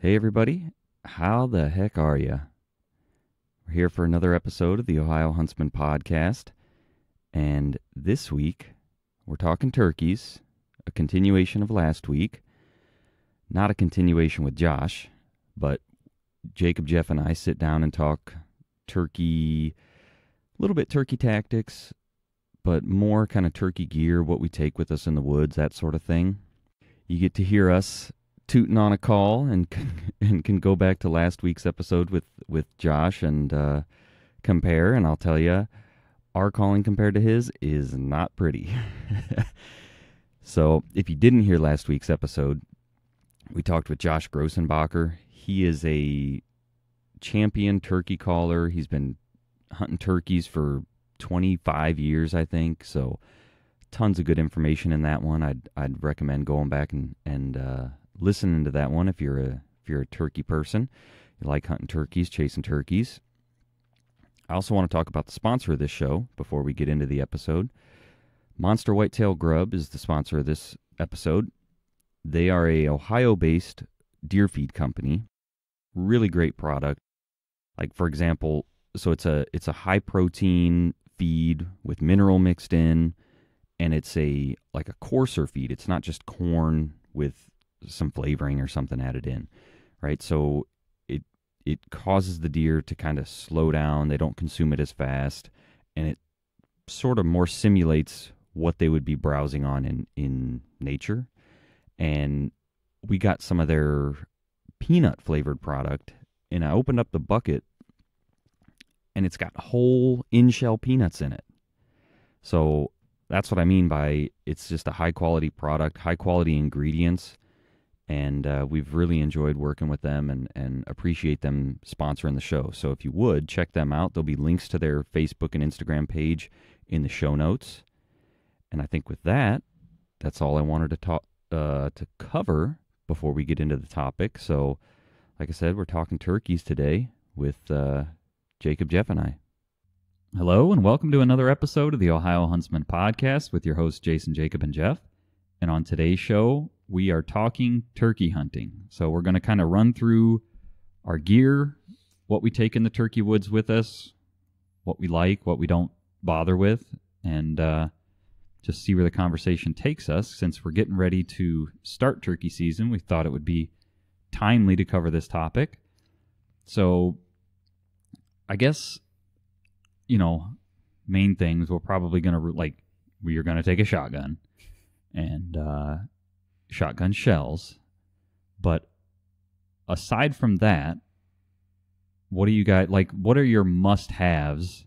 Hey everybody, how the heck are you? We're here for another episode of the Ohio Huntsman podcast, and this week we're talking turkeys, a continuation of last week. Not a continuation with Josh, but Jacob, Jeff, and I sit down and talk turkey, a little bit turkey tactics, but more kind of turkey gear, what we take with us in the woods, that sort of thing. You get to hear us tooting on a call and can go back to last week's episode with Josh and compare, and I'll tell you, our calling compared to his is not pretty. So if you didn't hear last week's episode, we talked with Josh Grossenbacher. He is a champion turkey caller. He's been hunting turkeys for 25 years, I think, so tons of good information in that one. I'd recommend going back and listening to that one if you're a turkey person. You like hunting turkeys, chasing turkeys. I also want to talk about the sponsor of this show before we get into the episode. Monster Whitetail Grub is the sponsor of this episode. They are a Ohio-based deer feed company. Really great product. Like, for example, so it's a high protein feed with mineral mixed in, and it's like a coarser feed. It's not just corn with some flavoring or something added in, right? So it causes the deer to kind of slow down. They don't consume it as fast, and it sort of more simulates what they would be browsing on in nature. And we got some of their peanut flavored product, and I opened up the bucket, and it's got whole in-shell peanuts in it. So that's what I mean by it's just a high-quality product, high-quality ingredients, and we've really enjoyed working with them and appreciate them sponsoring the show. So if you would, check them out. There'll be links to their Facebook and Instagram page in the show notes. And I think with that, that's all I wanted to cover before we get into the topic. So, like I said, we're talking turkeys today with Jacob, Jeff, and I. Hello, and welcome to another episode of the Ohio Huntsman podcast with your hosts, Jason, Jacob, and Jeff. And on today's show, we are talking turkey hunting. So we're going to kind of run through our gear, what we take in the turkey woods with us, what we like, what we don't bother with, and just see where the conversation takes us. Since we're getting ready to start turkey season, we thought it would be timely to cover this topic. So I guess, main things, we're probably going to, we are going to take a shotgun and shotgun shells. But aside from that, what do you guys, what are your must-haves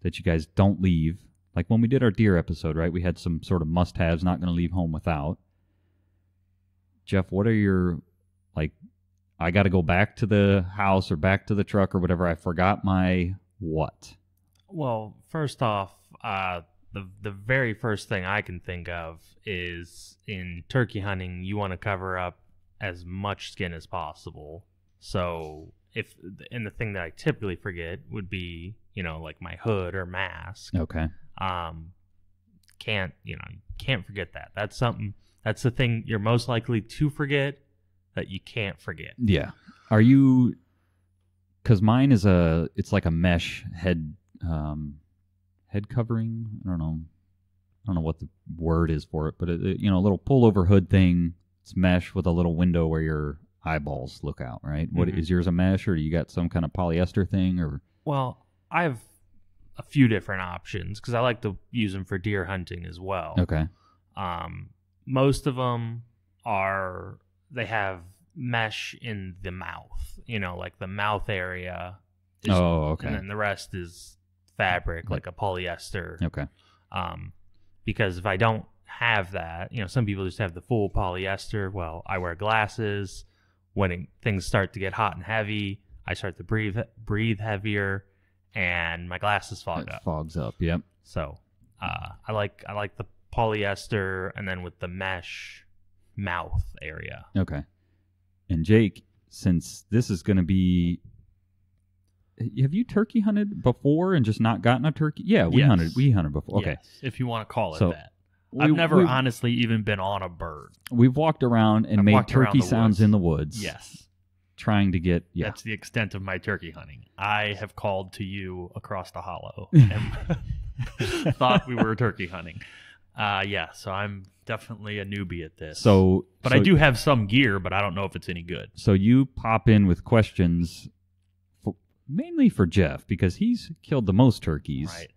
that you guys don't leave? Like when we did our deer episode, right, we had some sort of must-haves, not going to leave home without. Jeff, what are your, I got to go back to the house or back to the truck or whatever, I forgot my what? Well, first off, the very first thing I can think of is in turkey hunting, you want to cover up as much skin as possible. So the thing that I typically forget would be, like my hood or mask. Okay. Can't forget that. That's the thing you're most likely to forget that you can't forget. Yeah. Are you, because mine is it's like a mesh head covering. I don't know what the word is for it, but a little pullover hood thing. It's mesh with a little window where your eyeballs look out, right? Mm-hmm. What is yours, a mesh, or you got some kind of polyester thing, or? Well, I have a few different options because I like to use them for deer hunting as well. Okay. Most of them they have mesh in the mouth, like the mouth area. Okay. And then the rest is fabric, like a polyester. Okay. Because if I don't have that, some people just have the full polyester. Well, I wear glasses. When things start to get hot and heavy, I start to breathe heavier, and my glasses fog up. Fogs up, yep. So I like the polyester, and then with the mesh mouth area. Okay. And Jake, since this is going to be, have you turkey hunted before and just not gotten a turkey? Yeah, we hunted before. Okay. Yes, if you want to call it that. I've never honestly even been on a bird. We've walked around and made turkey sounds in the woods. Yes. trying to get That's the extent of my turkey hunting. I have called to you across the hollow and thought we were turkey hunting. So I'm definitely a newbie at this. But I do have some gear, but I don't know if it's any good. So you pop in with questions, mainly for Jeff, because he's killed the most turkeys. Right.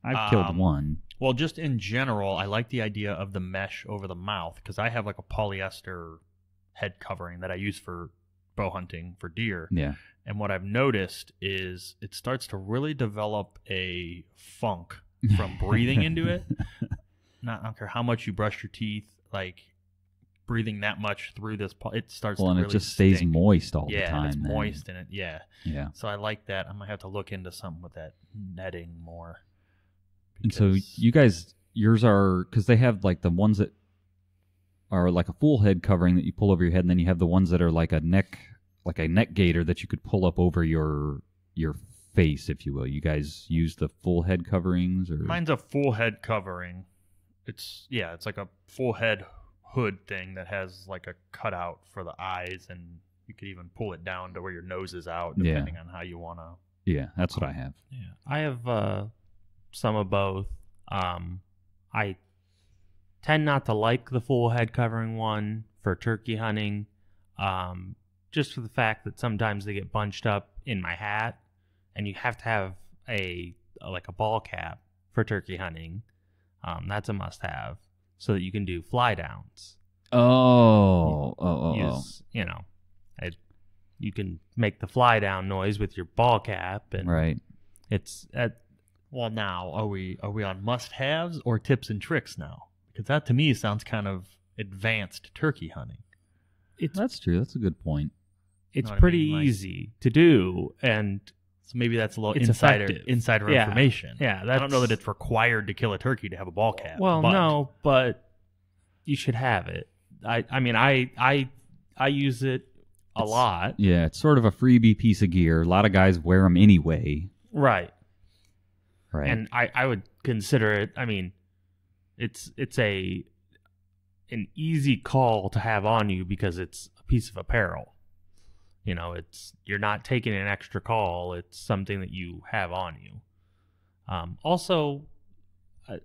I've killed one. Well, just in general, I like the idea of the mesh over the mouth because I have like a polyester head covering that I use for bow hunting for deer. Yeah. And what I've noticed is it starts to really develop a funk from breathing into it. I don't care how much you brush your teeth, like breathing that much through this, it starts to really it just stays moist all the time. Yeah, it's moist in it. Yeah. Yeah. So I like that. I might have to look into something with that netting more. And so you guys, yours are, because they have like the ones that are like a full head covering that you pull over your head, and then you have the ones that are like a neck gaiter that you could pull up over your face, if you will. You guys use the full head coverings, or mine's a full head covering. It's like a full head hood thing that has like a cutout for the eyes, and you could even pull it down to where your nose is out, depending on how you want to. Yeah, that's what I have. Yeah, I have some of both. I tend not to like the full head covering one for turkey hunting, just for the fact that sometimes they get bunched up in my hat, and you have to have a ball cap for turkey hunting. That's a must-have so that you can do fly downs. You can make the fly down noise with your ball cap, and right. It's well, now are we on must-haves or tips and tricks now? Because that to me sounds kind of advanced turkey hunting. That's true. That's a good point. It's pretty easy to do, and so maybe that's a little insider information. Yeah, I don't know that it's required to kill a turkey to have a ball cap. Well, no, but you should have it. I use it a lot. Yeah, it's sort of a freebie piece of gear. A lot of guys wear them anyway. Right. Right. And I would consider it. I mean, it's an easy call to have on you because it's a piece of apparel. You know, you're not taking an extra call. It's something that you have on you. Also,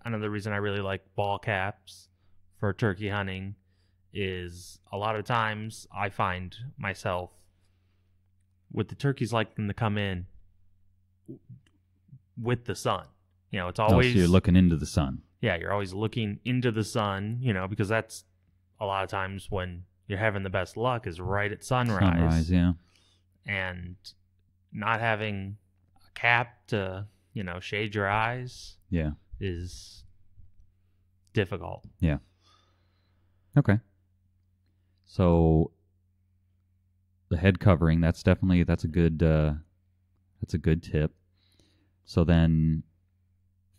another reason I really like ball caps for turkey hunting is a lot of times I find myself with the turkeys liking to come in with the sun. You know, it's always... so you're looking into the sun. Yeah, you're always looking into the sun, you know, because that's a lot of times when you're having the best luck is right at sunrise. Sunrise, yeah. And not having a cap to, shade your eyes is difficult. Yeah. Okay. So the head covering, that's a good tip. So then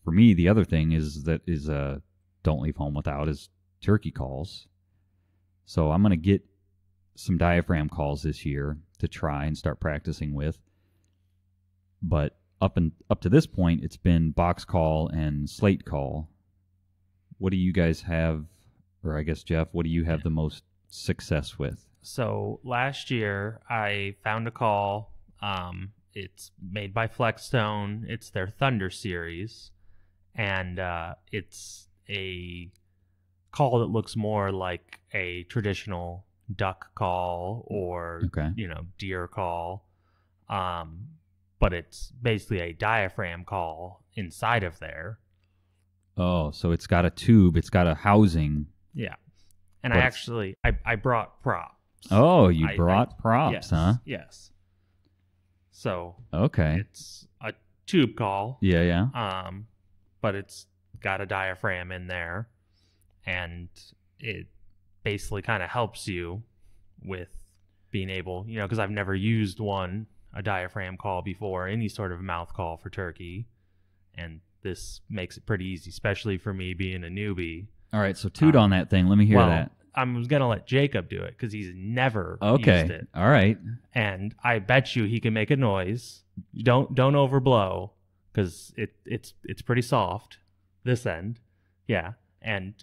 for me, the other thing is don't leave home without is turkey calls. So I'm going to get some diaphragm calls this year to try and start practicing with. But up to this point, it's been box call and slate call. What do you guys have, or I guess, Jeff, what do you have the most success with? So last year, I found a call. It's made by Flextone. It's their Thunder series. And it's a call that looks more like a traditional duck call or, deer call. But it's basically a diaphragm call inside of there. Oh, so it's got a tube. It's got a housing. Yeah. And I brought props. Oh, you brought props, yes, huh? Yes. So okay, it's a tube call. Yeah. But it's got a diaphragm in there, and it basically kind of helps you with being able, because I've never used a diaphragm call before, any sort of mouth call for turkey, and this makes it pretty easy, especially for me being a newbie. All right, so toot on that thing. Let me hear that. I'm going to let Jacob do it because he's never used it. All right. And I bet you he can make a noise. Don't overblow because it's pretty soft, this end. Yeah. And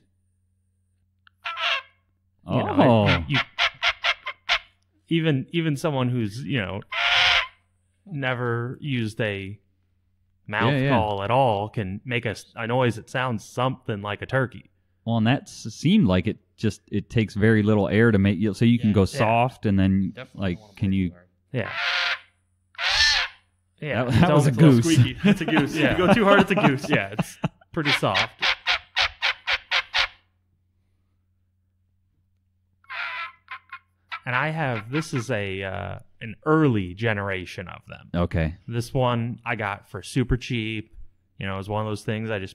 even someone who's never used a mouth call at all can make a noise that sounds something like a turkey. Well, and that seemed like it takes very little air to make you, so you can go soft and then definitely can you? Yeah. Yeah, that was a goose. It's a goose. Yeah. If you go too hard, it's a goose. Yeah, it's pretty soft. And this is an early generation of them. Okay. This one I got for super cheap. It was one of those things I just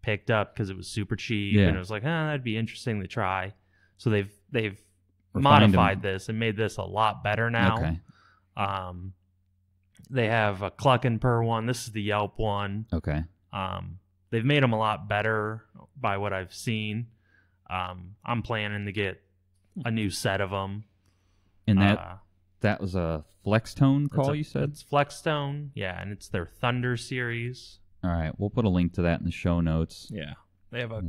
picked up because it was super cheap, and it was like, that'd be interesting to try. So they've modified this and made this a lot better now. Okay. They have a Cluck-N-Purr one. This is the Yelp one. Okay. They've made them a lot better by what I've seen. I'm planning to get a new set of them. And that was a Flextone call, you said? It's Flextone, yeah, and it's their Thunder series. All right, we'll put a link to that in the show notes. Yeah. They have a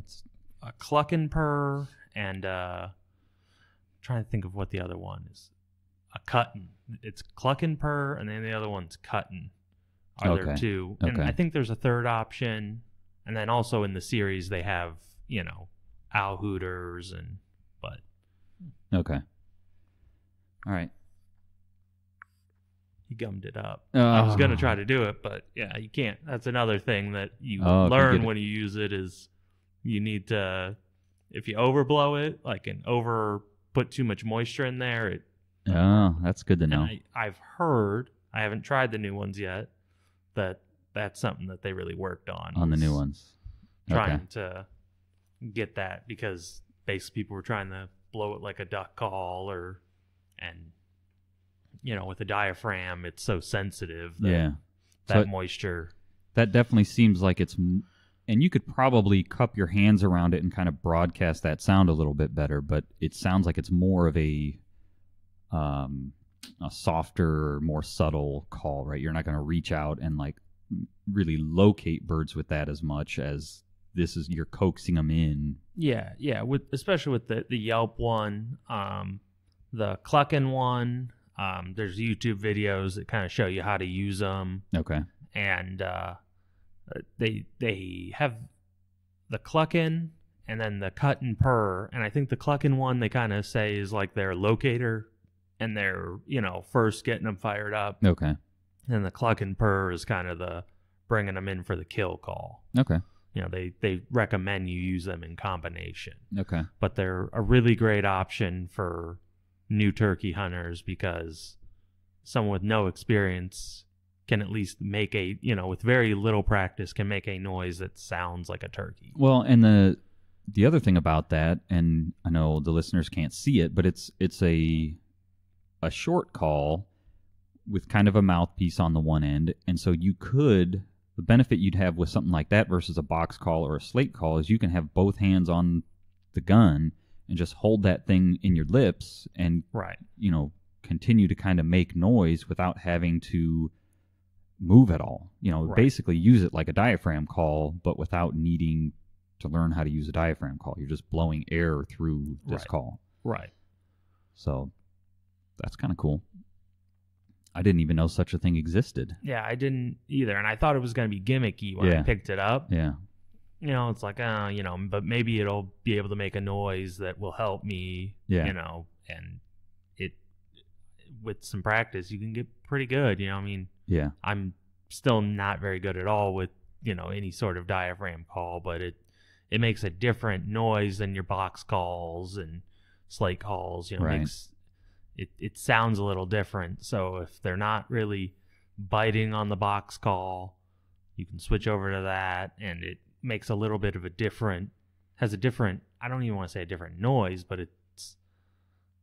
Cluck-N-Purr and trying to think of what the other one is. A Cuttin. It's Cluck-N-Purr, and then the other one's Cuttin. There two. And I think there's a third option. And then also in the series they have, owl hooters but okay. All right. He gummed it up. I was going to try to do it, but yeah, you can't. That's another thing that you learn when you use it is you need to, if you overblow it, put too much moisture in there, that's good to know. I've heard, I haven't tried the new ones yet, that's something that they really worked on the new ones. Trying to get that, because basically people were trying to blow it like a duck call with a diaphragm, it's so sensitive that moisture. That definitely seems like it's, and you could probably cup your hands around it and kind of broadcast that sound a little bit better, but it sounds like it's more of a softer, more subtle call, right? You're not going to reach out and really locate birds with that as much as you're coaxing them in. Yeah. Especially with the Yelp one, the Cluck-N one. There's YouTube videos that kind of show you how to use them. Okay. And they have the Cluck-N and then the Cut-N-Purr, and I think the Cluck-N one they kind of say is like their locator and they're first getting them fired up. Okay. And the Cluck-N-Purr is kind of the bringing them in for the kill call. Okay. They recommend you use them in combination. Okay. But they're a really great option for new turkey hunters because someone with no experience can at least make with very little practice, can make a noise that sounds like a turkey. Well, and the other thing about that, and I know the listeners can't see it, but it's a short call with kind of a mouthpiece on the one end, and so the benefit you'd have with something like that versus a box call or a slate call is you can have both hands on the gun and just hold that thing in your lips and continue to kind of make noise without having to move at all. Basically use it like a diaphragm call, but without needing to learn how to use a diaphragm call. You're just blowing air through this call. Right. So that's kind of cool. I didn't even know such a thing existed. Yeah, I didn't either. And I thought it was going to be gimmicky when I picked it up. Yeah. It's like, but maybe it'll be able to make a noise that will help me, and it, with some practice, you can get pretty good, Yeah. I'm still not very good at all with, any sort of diaphragm call, but it makes a different noise than your box calls and slate calls, It sounds a little different. So if they're not really biting on the box call, you can switch over to that, and it makes a little bit of I don't even want to say a different noise, but it's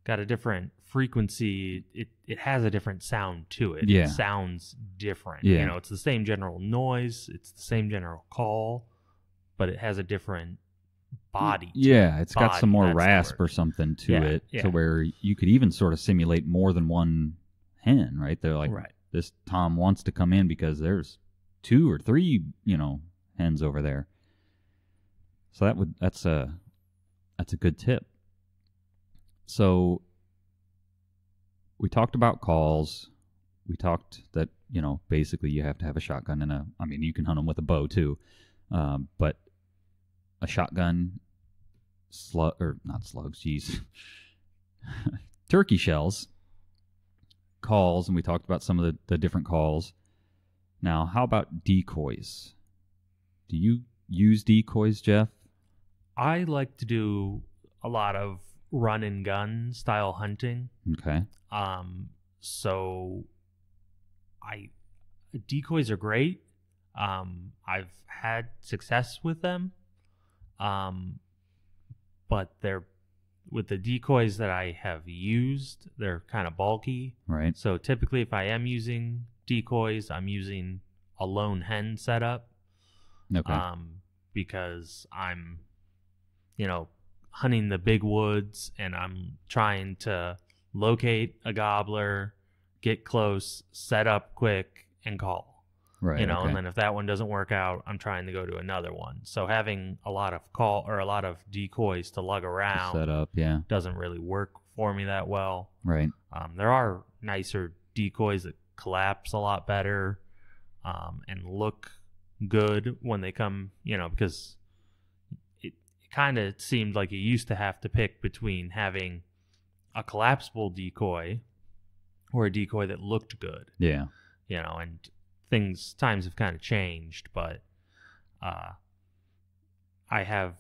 got a different frequency. It has a different sound to it. Yeah. It sounds different. Yeah. It's the same general noise. It's the same general call, but it has a different body. Yeah, it's got some more rasp or something to it, to where you could even sort of simulate more than one hen, right? They're like, this Tom wants to come in because there's 2 or 3, hens over there. So that's a good tip. So we talked about calls. We talked that, basically you have to have a shotgun you can hunt them with a bow too. But a shotgun, turkey shells, calls, and we talked about some of the different calls. Now, how about decoys? Do you use decoys, Jeff? I like to do a lot of run and gun style hunting. Okay. So decoys are great. I've had success with them. But with the decoys that I have used, they're kind of bulky. Right. So typically if I am using decoys, I'm using a lone hen setup. Okay. Because I'm, hunting the big woods and I'm trying to locate a gobbler, get close, set up quick, and call. Right. Okay. And then if that one doesn't work out, I'm trying to go to another one. So having a lot of decoys to lug around set up, yeah, doesn't really work for me that well. Right. There are nicer decoys that collapse a lot better and look good when they come, because it kind of seemed like you used to have to pick between having a collapsible decoy or a decoy that looked good. Yeah. And times have kind of changed, but I have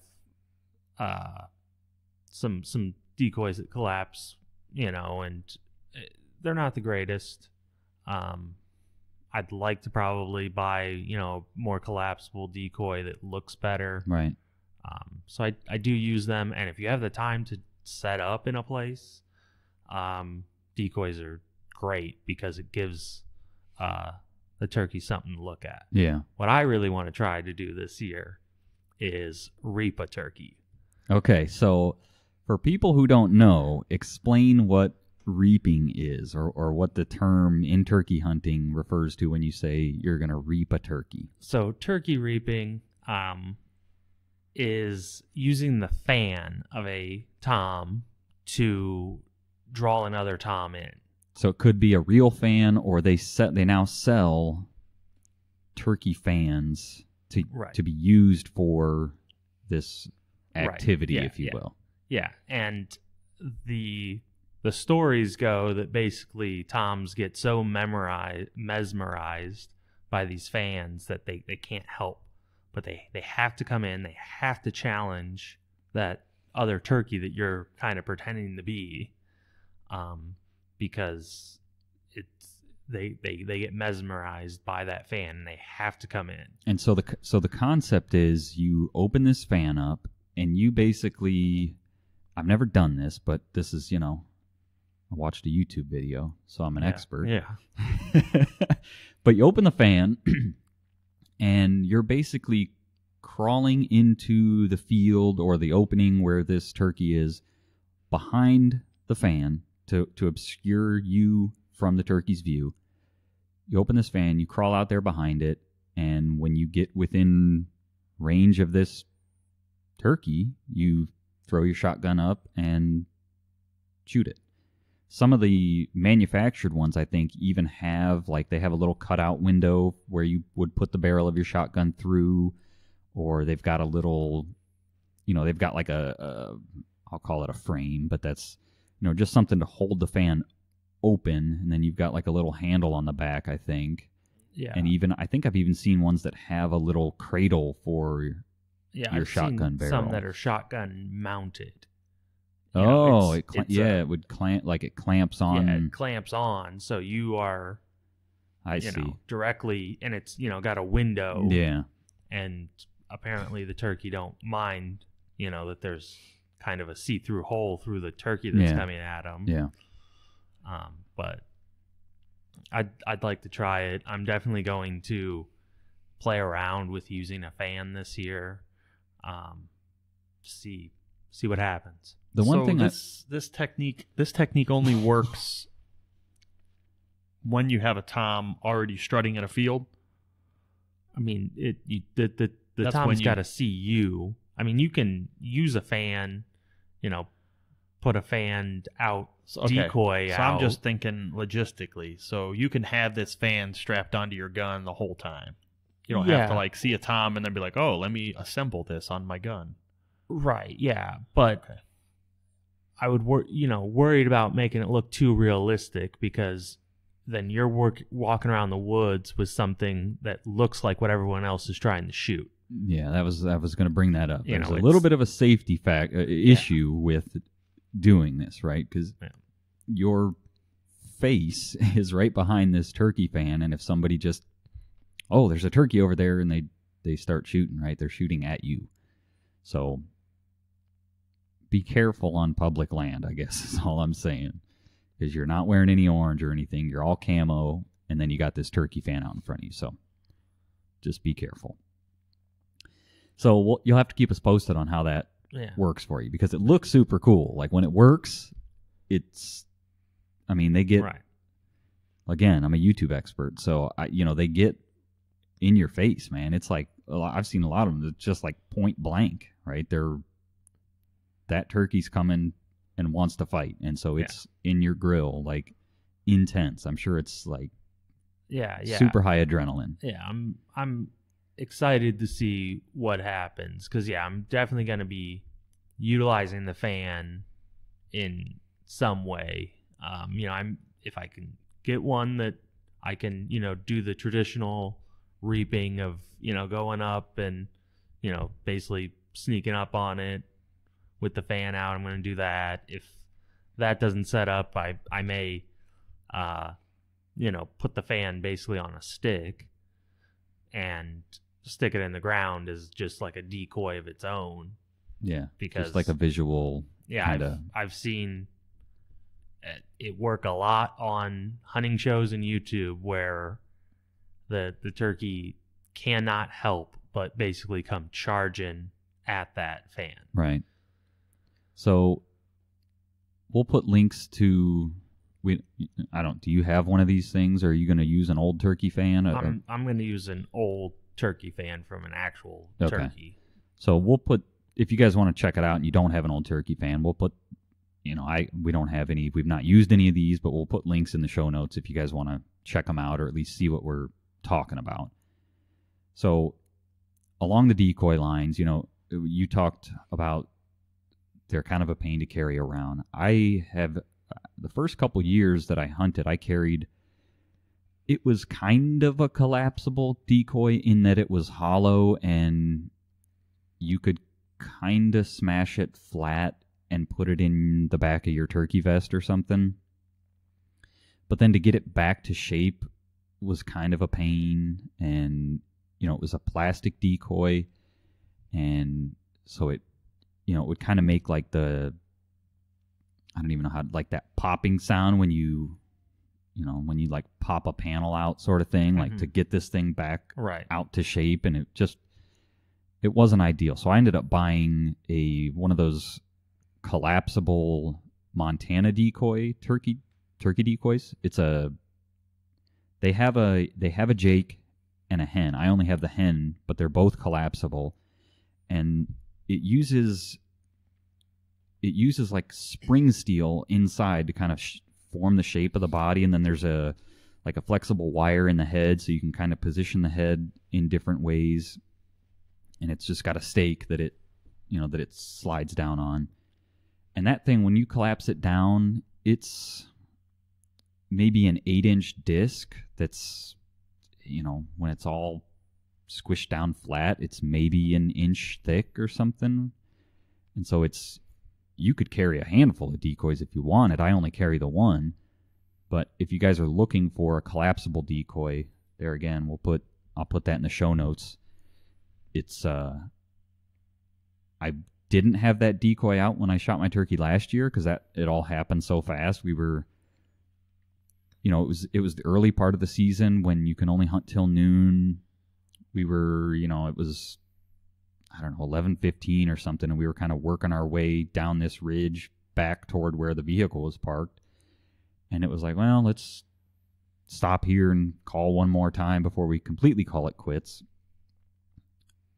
some decoys that collapse, and they're not the greatest. I'd like to probably buy, more collapsible decoy that looks better. Right. So I do use them, and if you have the time to set up in a place, decoys are great because it gives the turkey something to look at. Yeah. What I really want to try to do this year is reap a turkey. Okay, so for people who don't know, explain what reaping is, or what the term in turkey hunting refers to when you say you're going to reap a turkey. So turkey reaping is using the fan of a tom to draw another tom in. So it could be a real fan, or they now sell turkey fans to be used for this activity, if you will. Yeah, and the stories go that basically toms get so mesmerized by these fans that they can't help, but they have to come in, they have to challenge that other turkey that you're kind of pretending to be, because they get mesmerized by that fan and they have to come in. And so the concept is you open this fan up and you basically, I've never done this, but this is, I watched a YouTube video, so I'm an expert. Yeah. But you open the fan and you're basically crawling into the field or the opening where this turkey is behind the fan to obscure you from the turkey's view. You open this fan, you crawl out there behind it, and when you get within range of this turkey, you throw your shotgun up and shoot it. Some of the manufactured ones, I think, even have, they have a little cutout window where you would put the barrel of your shotgun through, or they've got a little, they've got like I'll call it a frame, but that's, just something to hold the fan open, and then you've got like a little handle on the back, I think. Yeah. And I think I've even seen ones that have a little cradle for your shotgun barrel. Some that are shotgun mounted. It would clamp, it clamps on. Yeah, it clamps on, so you are, I see, directly, and it's got a window. Yeah. And apparently the turkey don't mind, that there's kind of a see-through hole through the turkey that's coming at them. Yeah. But I'd like to try it. I'm definitely going to play around with using a fan this year. See what happens. The one thing this technique only works when you have a tom already strutting in a field. I mean, the tom's got to see you. I mean, you can use a fan, put a fan out decoy So out. I'm just thinking logistically. So you can have this fan strapped onto your gun the whole time. You don't have to like see a tom and then be like, oh, let me assemble this on my gun. Right, yeah. But I would worried about making it look too realistic, because then you're walking around the woods with something that looks like what everyone else is trying to shoot. Yeah, I was going to bring that up. You There's know, a little bit of a safety issue with doing this, right? Because your face is right behind this turkey fan, and if somebody just, oh, there's a turkey over there, and they start shooting, right? They're shooting at you. So be careful on public land, I guess is all I'm saying. Because you're not wearing any orange or anything. You're all camo, and then you got this turkey fan out in front of you. So just be careful. So you'll have to keep us posted on how that works for you, because it looks super cool. Like when it works, they get, again, I'm a YouTube expert, so they get in your face, man. It's like, I've seen a lot of them that's just like point blank, right? That turkey's coming and wants to fight, and so it's in your grill, like intense. I'm sure it's like super high adrenaline. Yeah, I'm excited to see what happens, because I'm definitely going to be utilizing the fan in some way. If I can get one that I can do the traditional reaping of going up and basically sneaking up on it with the fan out, I'm going to do that. If that doesn't set up, I may put the fan basically on a stick and stick it in the ground as just like a decoy of its own. Yeah, because just like a visual. Yeah, I've seen it work a lot on hunting shows and YouTube, where the turkey cannot help but basically come charging at that fan. Right. So we'll put links to. Do you have one of these things, or are you going to use an old turkey fan? I'm going to use an old turkey fan from an actual turkey. So we'll put, if you guys want to check it out and you don't have an old turkey fan, we'll put, we don't have any, we've not used any of these, but we'll put links in the show notes if you guys want to check them out, or at least see what we're talking about. So along the decoy lines, you talked about they're kind of a pain to carry around. I have, the first couple years that I hunted, I carried, it was kind of a collapsible decoy in that it was hollow and you could kind of smash it flat and put it in the back of your turkey vest or something. But then to get it back to shape was kind of a pain, and it was a plastic decoy, and so it would kind of make like I don't even know how, like that popping sound when you like pop a panel out sort of thing, like to get this thing back out to shape, and it wasn't ideal. So I ended up buying one of those collapsible Montana decoy turkey decoys. They have a Jake and a hen. I only have the hen, but they're both collapsible, and it uses like spring steel inside to kind of form the shape of the body, and then there's a flexible wire in the head, so you can kind of position the head in different ways, and it's just got a stake that it slides down on. And that thing, when you collapse it down, it's maybe an 8-inch disc that's, when it's all squished down flat, it's maybe an inch thick or something. And so you could carry a handful of decoys if you wanted. I only carry the one. But if you guys are looking for a collapsible decoy, there again, I'll put that in the show notes. I didn't have that decoy out when I shot my turkey last year, because it all happened so fast. We were, it was the early part of the season when you can only hunt till noon. We were, it was, I don't know, 11:15 or something, and we were kind of working our way down this ridge back toward where the vehicle was parked. And it was like, well, let's stop here and call one more time before we completely call it quits.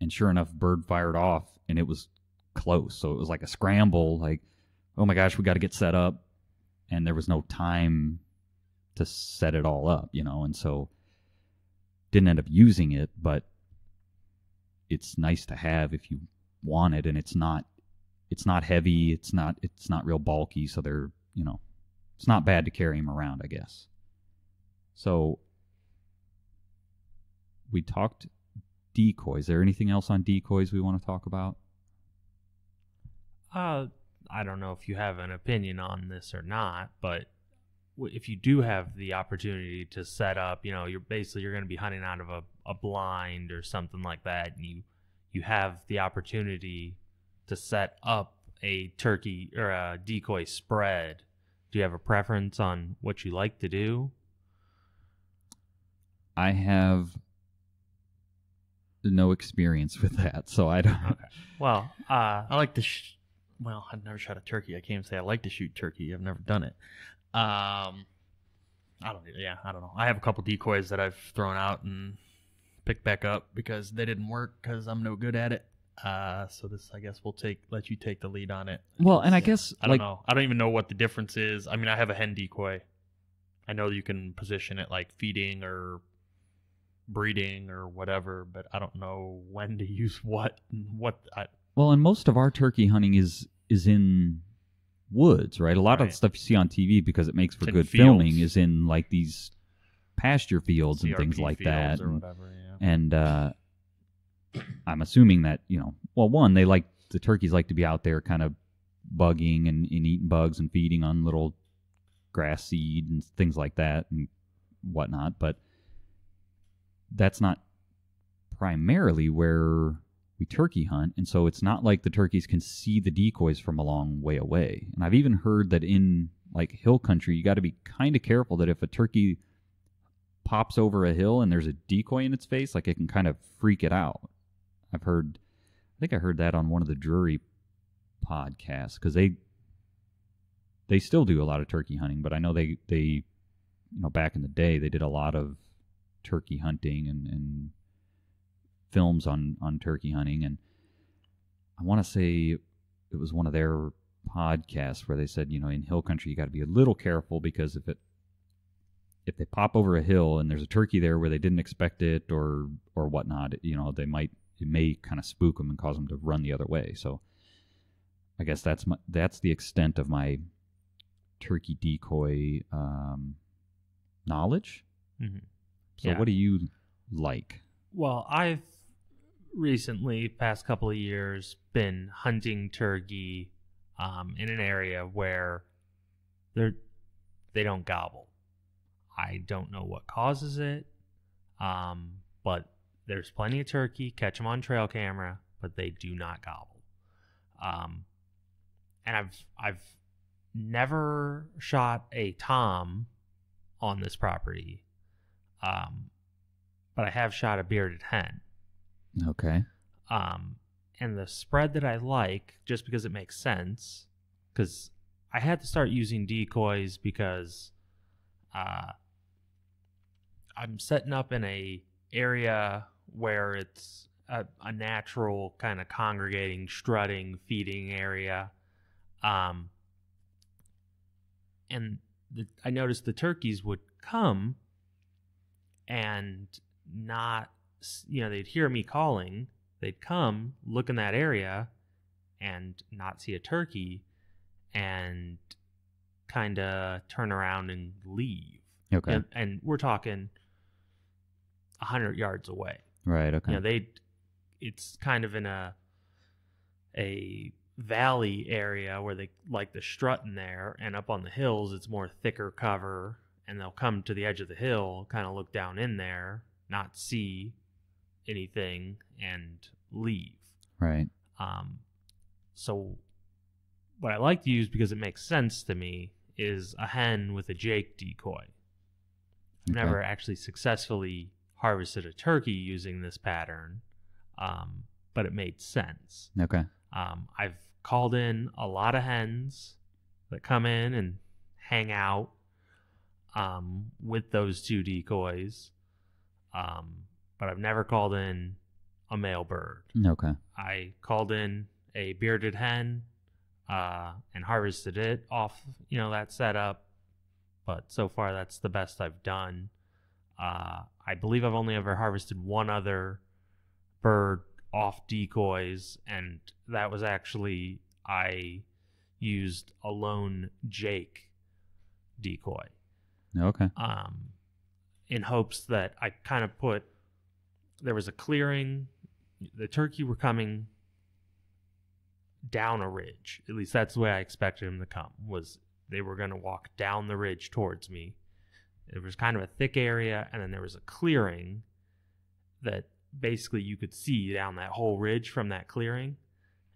And sure enough, bird fired off, and it was close. So it was like a scramble, like, oh my gosh, we got to get set up. and there was no time to set it all up, and so didn't end up using it, but it's nice to have if you want it, and it's not heavy, it's not real bulky, so they're, it's not bad to carry them around, I guess. So we talked decoys. Is there anything else on decoys we want to talk about? I don't know if you have an opinion on this or not, but if you do have the opportunity to set up, you're going to be hunting out of a blind or something like that, and you have the opportunity to set up a turkey or a decoy spread. Do you have a preference on what you like to do? I have no experience with that, so I don't. Okay. Well, I like to. Well, I've never shot a turkey. I can't say I like to shoot turkey. I've never done it. I don't know. I have a couple decoys that I've thrown out and picked back up because they didn't work because I'm no good at it. So this, I guess, let you take the lead on it. Well, and I guess I don't know. I don't even know what the difference is. I mean, I have a hen decoy. I know you can position it like feeding or breeding or whatever, but I don't know when to use what and what. Well, and most of our turkey hunting is in woods, right? A lot of the stuff you see on TV, because it makes for good filming, is in like these pasture fields and things like that. Or whatever, yeah. And I'm assuming that, one, the turkeys like to be out there kind of bugging and eating bugs and feeding on little grass seed and things like that and whatnot, but that's not primarily where we turkey hunt, and so it's not like the turkeys can see the decoys from a long way away. And I've even heard that in like hill country, you got to be kind of careful that if a turkey pops over a hill and there's a decoy in its face, like it can kind of freak it out. I think I heard that on one of the Drury podcasts, because they still do a lot of turkey hunting, but I know they back in the day they did a lot of turkey hunting and films on turkey hunting, and I want to say it was one of their podcasts where they said, in hill country you got to be a little careful, because if they pop over a hill and there's a turkey there where they didn't expect it or whatnot, it may kind of spook them and cause them to run the other way. So I guess that's the extent of my turkey decoy knowledge. Mm-hmm. So what do you like? Well, I've recently, past couple of years, been hunting turkey in an area where they don't gobble. I don't know what causes it, but there's plenty of turkey. Catch them on trail camera, but they do not gobble. And I've never shot a tom on this property, but I have shot a bearded hen. Okay. And the spread that I like, just because it makes sense, because I had to start using decoys because I'm setting up in a area where it's a natural kind of congregating, strutting, feeding area. And I noticed the turkeys would come and not, they'd hear me calling, they'd come, look in that area, and not see a turkey, and kind of turn around and leave. Okay. And we're talking 100 yards away. Right, okay. It's kind of in a valley area where they like the strut in there, and up on the hills it's more thicker cover, and they'll come to the edge of the hill, kind of look down in there, not see anything, and leave. Right. So what I like to use, because it makes sense to me, is a hen with a Jake decoy. I've never actually successfully harvested a turkey using this pattern, but it made sense. Okay. I've called in a lot of hens that come in and hang out with those two decoys, but I've never called in a male bird. Okay. I called in a bearded hen and harvested it off, that setup. But so far, that's the best I've done. I believe I've only ever harvested one other bird off decoys, and that was actually I used a lone Jake decoy. Okay. In hopes that I kind of there was a clearing. The turkey were coming down a ridge. At least that's the way I expected them to come, was they were going to walk down the ridge towards me. It was kind of a thick area, and then there was a clearing that basically you could see down that whole ridge from that clearing.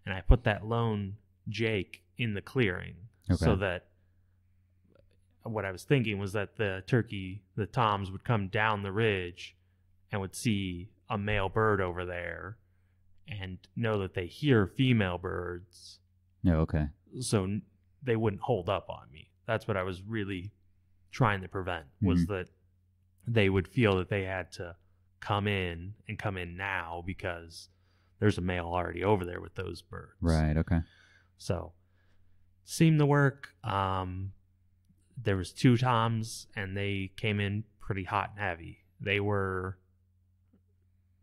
And I put that lone Jake in the clearing so that what I was thinking was that the toms would come down the ridge and would see a male bird over there and know that they hear female birds. Yeah, okay. So they wouldn't hold up on me. That's what I was really trying to prevent, was that they would feel that they had to come in now because there's a male already over there with those birds. Right, okay. So seemed to work. There was 2 toms, and they came in pretty hot and heavy. They were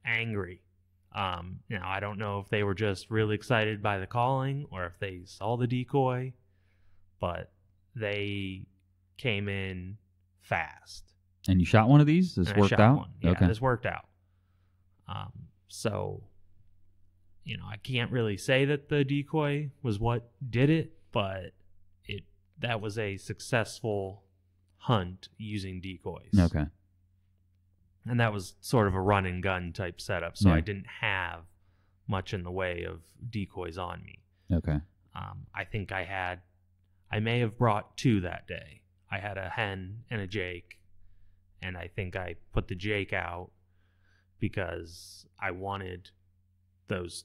angry. I don't know if they were just really excited by the calling or if they saw the decoy, but they came in fast. And you shot one of these? This worked out? One. Yeah, okay. This worked out. So, I can't really say that the decoy was what did it, but that was a successful hunt using decoys. Okay. And that was sort of a run and gun type setup, so I didn't have much in the way of decoys on me. Okay. I think I may have brought 2 that day. I had a hen and a Jake, and I think I put the Jake out because I wanted those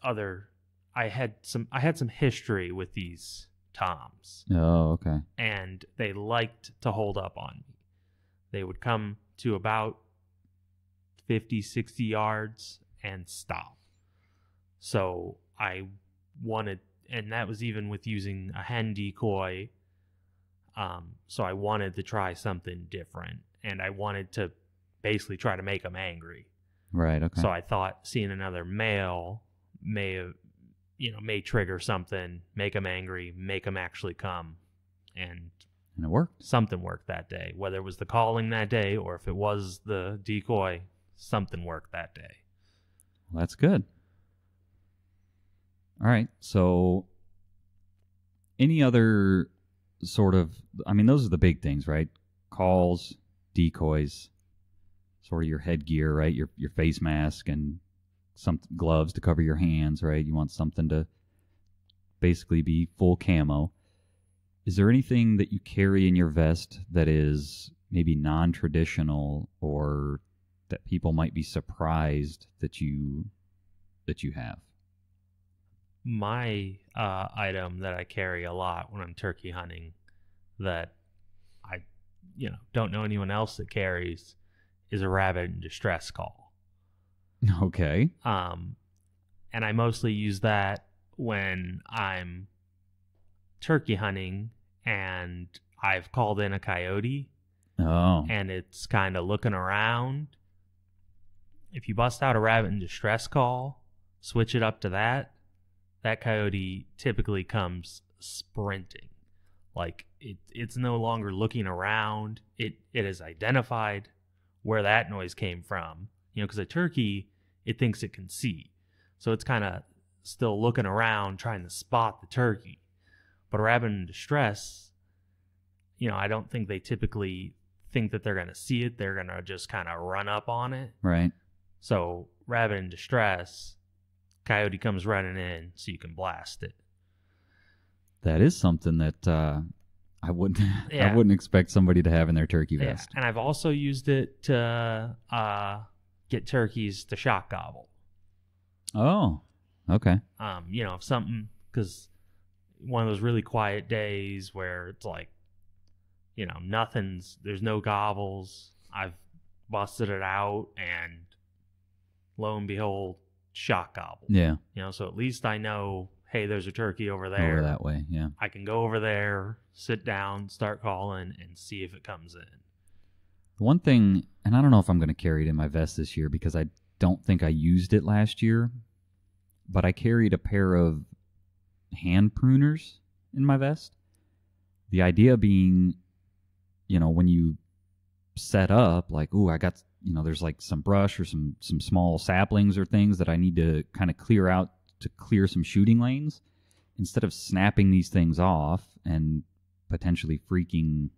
other. I had some history with these toms. Oh, okay. And they liked to hold up on me. They would come to about 50, 60 yards and stop. So I wanted, and that was even with using a hen decoy. So I wanted to try something different, and I wanted to basically try to make them angry. Right, okay. So I thought seeing another male may trigger something, make them angry, make them actually come. And it worked. Something worked that day. Whether it was the calling that day or if it was the decoy, something worked that day. Well, that's good. All right. So any other sort of, those are the big things, right? Calls, decoys, sort of your headgear, right? Your face mask and some gloves to cover your hands, right? You want something to basically be full camo. Is there anything that you carry in your vest that is maybe non-traditional or that people might be surprised that you have? My item that I carry a lot when I'm turkey hunting that I don't know anyone else that carries is a rabbit in distress call. Okay. And I mostly use that when I'm turkey hunting and I've called in a coyote. Oh. And it's kind of looking around. If you bust out a rabbit in distress call, switch it up to that coyote typically comes sprinting. Like it's no longer looking around. It has identified where that noise came from. Because a turkey, it thinks it can see. So it's kind of still looking around trying to spot the turkey. But a rabbit in distress, I don't think they typically think that they're going to see it. They're going to just kind of run up on it. Right. So rabbit in distress, coyote comes running in so you can blast it. That is something that I wouldn't expect somebody to have in their turkey vest. And I've also used it to get turkeys to shock gobble. Oh, okay. If something, because one of those really quiet days where it's like, there's no gobbles. I've busted it out and lo and behold, shock gobble. Yeah. So at least I know, hey, there's a turkey over there. Over that way, yeah. I can go over there, sit down, start calling, and see if it comes in. One thing, and I don't know if I'm going to carry it in my vest this year because I don't think I used it last year, but I carried a pair of hand pruners in my vest. The idea being, when you set up, like, ooh, I got, there's like some brush or some small saplings or things that I need to kind of clear out to clear some shooting lanes. Instead of snapping these things off and potentially freaking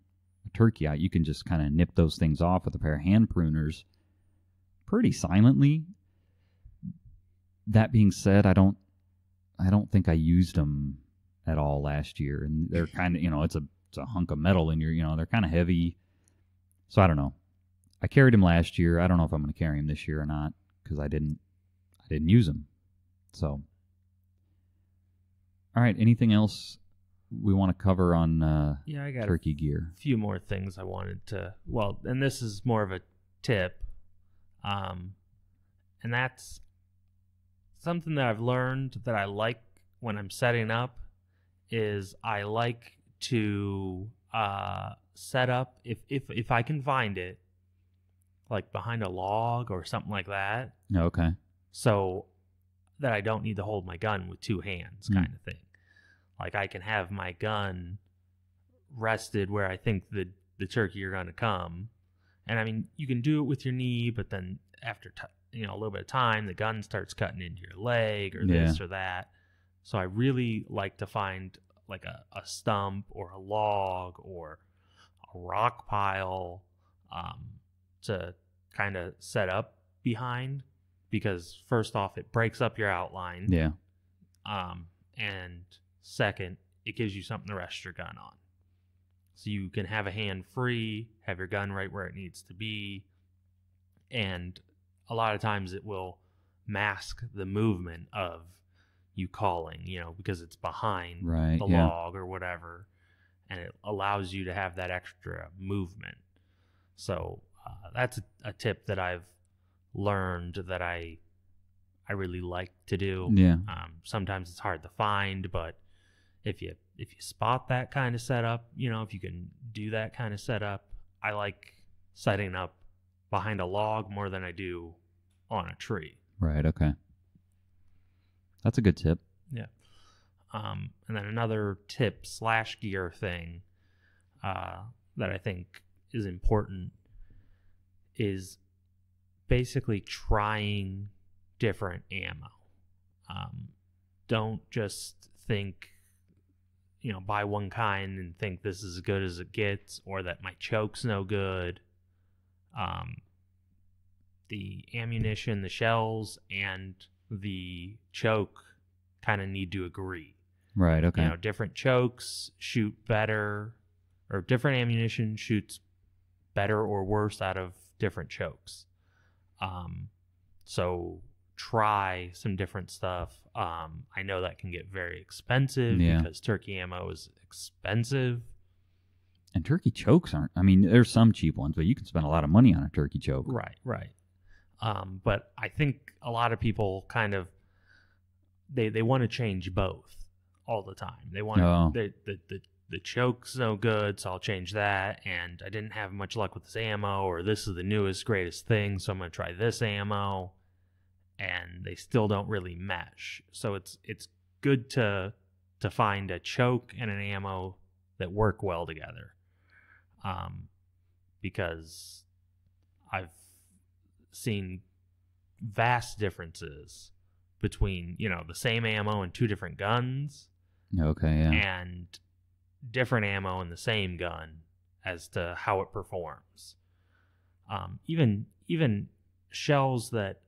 a turkey out, you can just kind of nip those things off with a pair of hand pruners pretty silently. That being said, I don't think I used them at all last year, and they're kind of, it's a hunk of metal in your, they're kind of heavy. So I don't know. I carried him last year. I don't know if I'm going to carry him this year or not because I didn't use them. So, all right. Anything else we want to cover on I got turkey gear? A few more things I wanted to. Well, and this is more of a tip, and that's something that I've learned that I like when I'm setting up. Is I like to set up if I can find it, like behind a log or something like that. Okay. So that I don't need to hold my gun with two hands, kind of thing. Like I can have my gun rested where I think the turkey are going to come, and I mean you can do it with your knee, but then after a little bit of time, the gun starts cutting into your leg or this or that. So I really like to find like a stump or a log or a rock pile to kind of set up behind, because first off, it breaks up your outline. Yeah. And second, it gives you something to rest your gun on. So you can have a hand free, have your gun right where it needs to be, and a lot of times it will mask the movement of you calling, because it's behind the log or whatever, and it allows you to have that extra movement. So that's a tip that I've learned that I really like to do. Yeah. Sometimes it's hard to find, but if you spot that kind of setup, if you can do that kind of setup, I like setting up behind a log more than I do on a tree. Right. Okay. That's a good tip. Yeah. And then another tip / gear thing that I think is important is basically trying different ammo. Don't just think, buy one kind and think this is as good as it gets, or that my choke's no good. The ammunition, the shells, and the choke kind of need to agree. Right, okay. Different chokes shoot better, or different ammunition shoots better or worse out of different chokes. So try some different stuff. I know that can get very expensive because turkey ammo is expensive. And turkey chokes aren't, there's some cheap ones, but you can spend a lot of money on a turkey choke. Right. But I think a lot of people kind of, they want to change both all the time. They want the choke's no good, so I'll change that. And I didn't have much luck with this ammo, or this is the newest, greatest thing, so I'm going to try this ammo. And they still don't really mesh. So it's good to find a choke and an ammo that work well together. Because I've seen vast differences between, the same ammo in two different guns. Okay, yeah. And different ammo in the same gun as to how it performs. Even shells that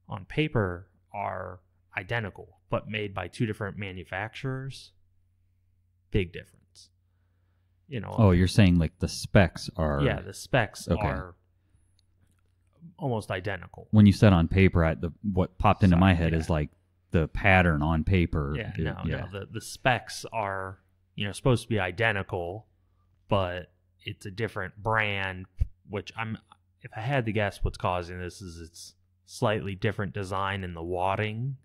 on paper are identical, but made by two different manufacturers, big difference. You're saying like the specs are... Yeah, the specs are almost identical. When you said on paper, what popped into my head is like the pattern on paper. No. The specs are, supposed to be identical, but it's a different brand, which if I had to guess what's causing this is it's slightly different design in the wadding.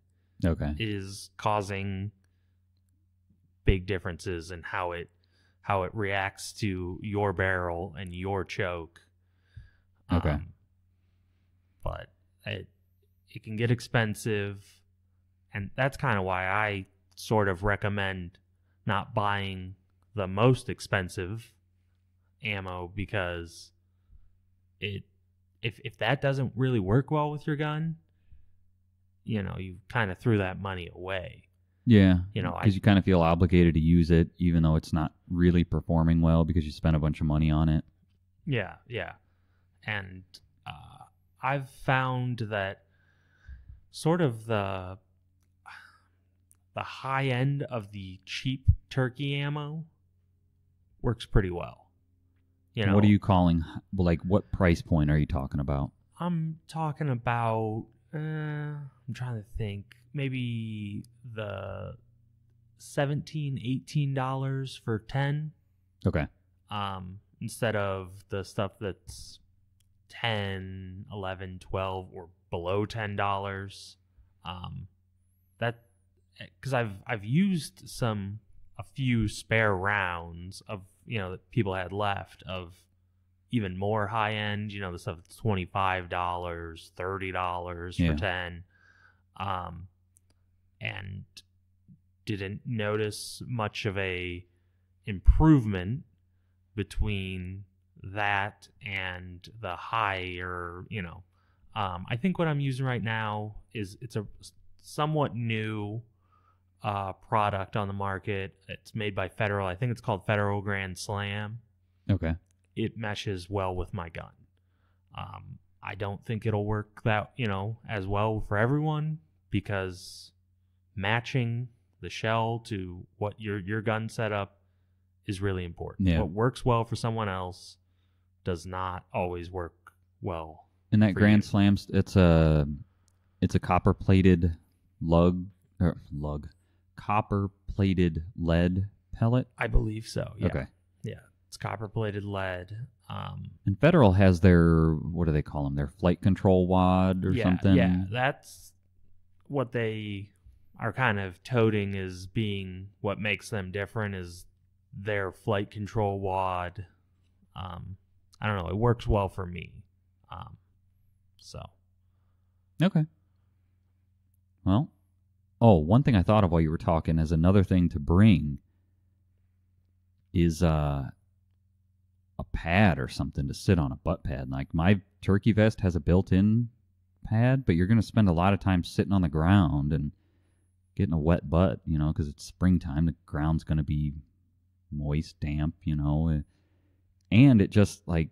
Okay. Is causing big differences in how it reacts to your barrel and your choke. Okay. But it can get expensive, and that's kind of why I sort of recommend not buying the most expensive ammo, because if that doesn't really work well with your gun, you kind of threw that money away. Yeah, because you kind of feel obligated to use it, even though it's not really performing well because you spent a bunch of money on it. Yeah. And I've found that sort of the high end of the cheap turkey ammo works pretty well. What are you calling, like, what price point are you talking about? I'm talking about, I'm trying to think, maybe the $17, $18 for 10. Okay. Instead of the stuff that's 10, 11, 12 or below $10. That, because I've used a few spare rounds of, that people had left of even more high end, the stuff that's $25, $30 for 10. And didn't notice much of a improvement between that and the higher, I think what I'm using right now is it's a somewhat new product on the market. It's made by Federal. I think it's called Federal Grand Slam. Okay. It meshes well with my gun. I don't think it'll work that, as well for everyone, because matching the shell to what your gun setup is really important. Yeah. What works well for someone else does not always work well. And that Grand Slam, it's a copper plated copper plated lead pellet. I believe so. Yeah. Okay. Yeah, it's copper plated lead. And Federal has their, what do they call them? Their flight control wad or something. Yeah, that's what they are kind of toting as being what makes them different, is their flight control wad. I don't know. It works well for me. So. Okay. Well, one thing I thought of while you were talking as another thing to bring is a pad or something to sit on, a butt pad. Like my turkey vest has a built-in pad, but you're going to spend a lot of time sitting on the ground and getting a wet butt, because it's springtime. The ground's going to be moist, damp, and it just, like,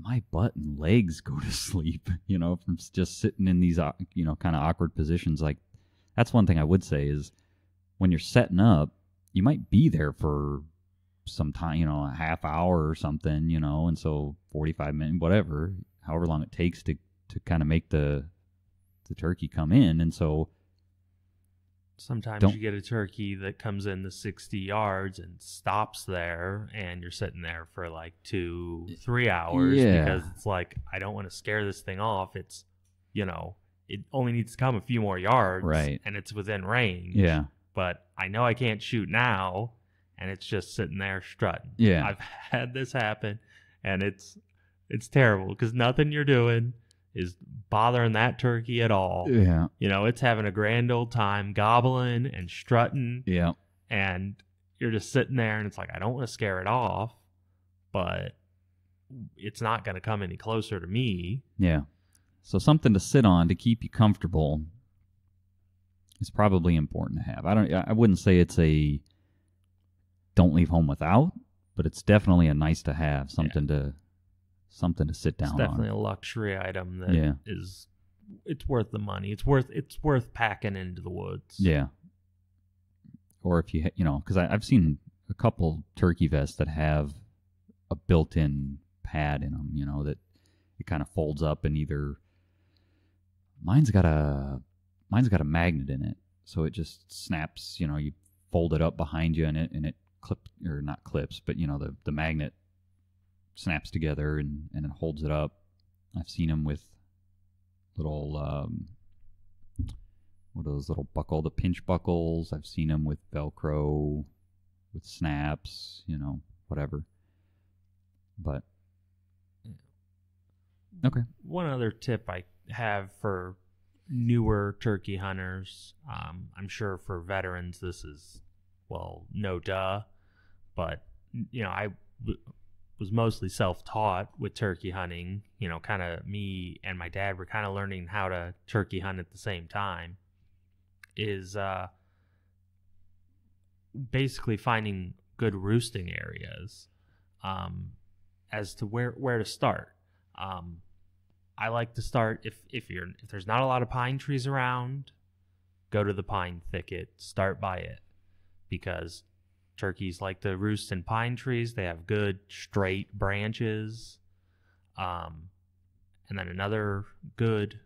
my butt and legs go to sleep, from just sitting in these, kind of awkward positions. Like, that's one thing I would say is when you're setting up, you might be there for some time, a half hour or something, and so 45 minutes, whatever, however long it takes to kind of make the turkey come in. And so sometimes you get a turkey that comes in the 60 yards and stops there, and you're sitting there for like 2-3 hours because it's like, I don't want to scare this thing off. It's, it only needs to come a few more yards, right, and it's within range. Yeah. But I know I can't shoot now, and it's just sitting there strutting. Yeah. I've had this happen, and it's terrible because nothing you're doing is bothering that turkey at all. Yeah. It's having a grand old time gobbling and strutting. Yeah. And you're just sitting there, and it's like, I don't want to scare it off, but it's not going to come any closer to me. Yeah. So something to sit on to keep you comfortable is probably important to have. I wouldn't say it's a don't leave home without, but it's definitely a nice to have, something to sit down on. It's definitely a luxury item that it's worth the money. It's worth packing into the woods. Yeah. Or if you because I've seen a couple turkey vests that have a built-in pad in them, that it kind of folds up, and either mine's got a magnet in it, so it just snaps. You fold it up behind you, and it not clips, but the magnet snaps together and it holds it up. I've seen them with little what are those little the pinch buckles. I've seen them with Velcro, with snaps, whatever. But okay. One other tip I have for newer turkey hunters, I'm sure for veterans this is, well, no duh, but I was mostly self-taught with turkey hunting. Kind of me and my dad were kind of learning how to turkey hunt at the same time. Is basically finding good roosting areas as to where to start. I like to start if there's not a lot of pine trees around, go to the pine thicket, start by it, because turkeys like to roost in pine trees. They have good straight branches. And then another good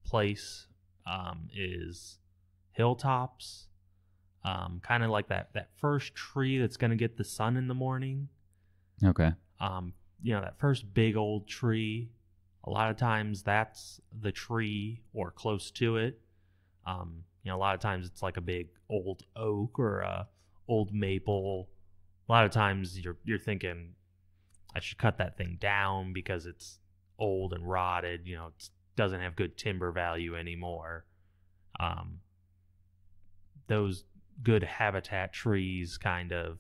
place is hilltops. Kind of like that first tree that's going to get the sun in the morning. Okay. That first big old tree, a lot of times that's the tree or close to it. A lot of times it's like a big old oak or a old maple. A lot of times you're thinking, I should cut that thing down because it's old and rotted. It doesn't have good timber value anymore. Those good habitat trees, kind of,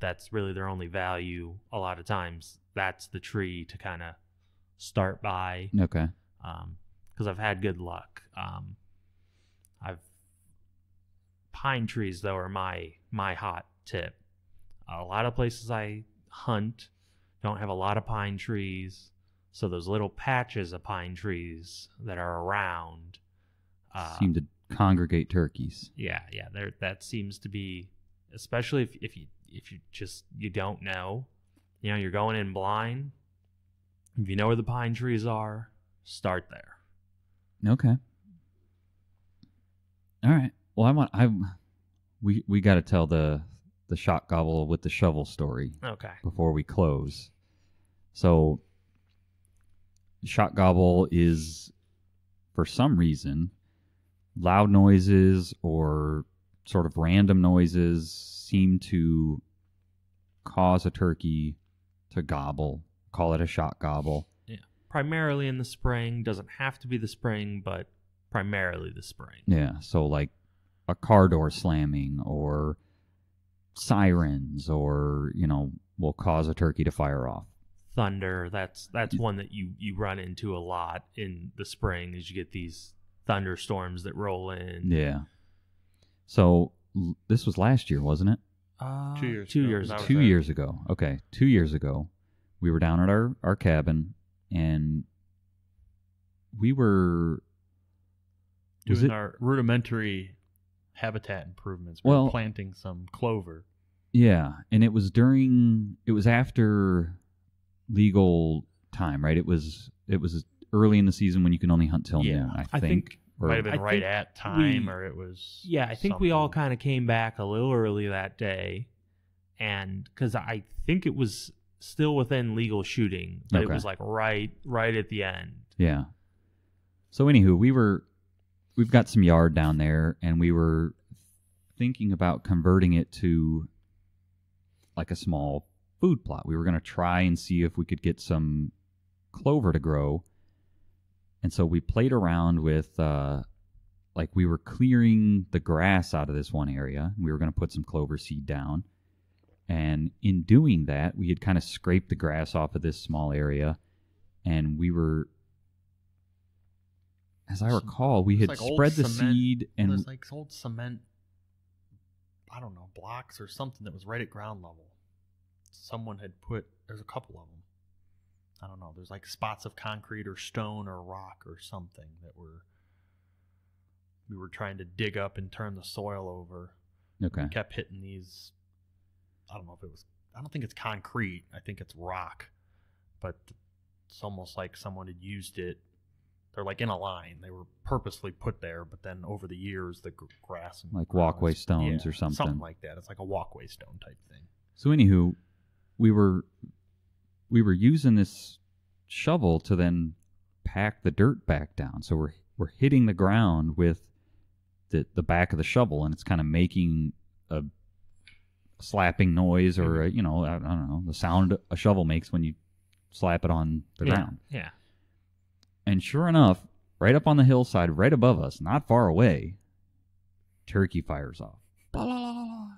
that's really their only value. A lot of times that's the tree to kind of start by. Okay. Because I've had good luck. Pine trees though are my hot tip. A lot of places I hunt don't have a lot of pine trees, so those little patches of pine trees that are around seem to congregate turkeys. Yeah, that seems to be, especially if you don't know, you're going in blind. If you know where the pine trees are, start there. Okay. All right. Well, we got to tell the shot gobble with the shovel story. Okay. Before we close. So, shot gobble is, for some reason, loud noises or sort of random noises seem to cause a turkey to gobble. Call it a shot gobble. Yeah. Primarily in the spring. Doesn't have to be the spring, but primarily the spring. Yeah. So like a car door slamming or sirens or, will cause a turkey to fire off. Thunder. That's one that you run into a lot in the spring, as you get these thunderstorms that roll in. Yeah. So this was last year, wasn't it? 2 years. 2 years. 2 years ago. Okay. 2 years ago, we were down at our cabin, and we were doing our rudimentary habitat improvements. We were planting some clover. Yeah, and it was after legal time, right? It was early in the season when you can only hunt till noon, I think. Or, might have been right at time, or it was. Yeah, I think we all kind of came back a little early that day, and because I think it was still within legal shooting, but it was like right at the end. Yeah. So anywho, we've got some yard down there, and we were thinking about converting it to like a small food plot. We were going to try and see if we could get some clover to grow. And so we played around with, we were clearing the grass out of this one area. We were going to put some clover seed down. And in doing that, we had kind of scraped the grass off of this small area. And we were, as I recall, we had spread the seed. And there's like old cement, I don't know, blocks or something that was right at ground level. Someone had there's a couple of them. I don't know. There's like spots of concrete or stone or rock or something that we were trying to dig up and turn the soil over. Okay. We kept hitting these. I don't think it's concrete. I think it's rock, but it's almost like someone had used it. They're like in a line. They were purposely put there, but then over the years, the grass and like walkway stones or something. Something like that. It's like a walkway stone type thing. So anywho, we were using this shovel to then pack the dirt back down. So we're we're hitting the ground with the back of the shovel, and it's kind of making a slapping noise, or I don't know, the sound a shovel makes when you slap it on the ground. Yeah. And sure enough, right up on the hillside, right above us, not far away, turkey fires off. Blah, blah, blah, blah.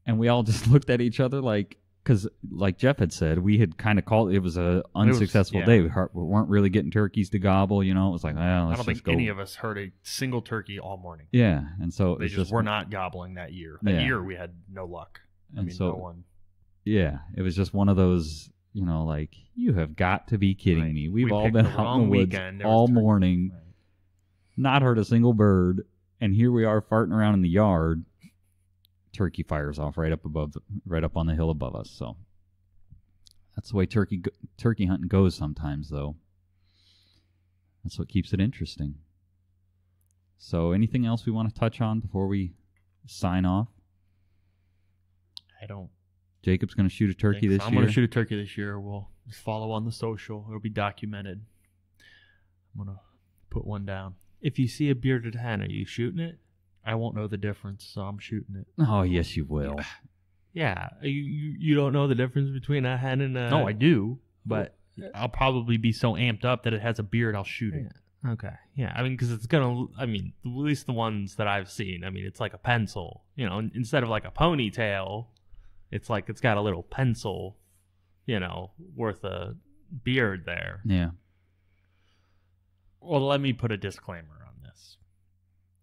And we all just looked at each other like, because like Jeff had said, we had kind of called, it was a unsuccessful day. We weren't really getting turkeys to gobble, It was like, well, let's I don't think just go. any of us heard a single turkey all morning. Yeah, and so They just were not gobbling that year. That year we had no luck. No one. Yeah, it was just one of those, like, you have got to be kidding me. We've all picked been the out in wrong the woods weekend. all morning, not heard a single bird, and here we are farting around in the yard. Turkey fires off right up on the hill above us. So that's the way turkey hunting goes sometimes, though. That's what keeps it interesting. So anything else we want to touch on before we sign off? I don't. Jacob's going to shoot a turkey this year. I'm going to shoot a turkey this year. We'll just follow on the social. It'll be documented. I'm going to put one down. If you see a bearded hen, are you shooting it? I won't know the difference, so I'm shooting it. Oh, yes, you will. Yeah. You don't know the difference between a hen and a... No, I do, but I'll probably be so amped up that it has a beard, I'll shoot it. Okay. Yeah, because it's going to... at least the ones that I've seen, it's like a pencil. Instead of like a ponytail, it's like it's got a little pencil, worth of beard there. Yeah. Well, let me put a disclaimer on this.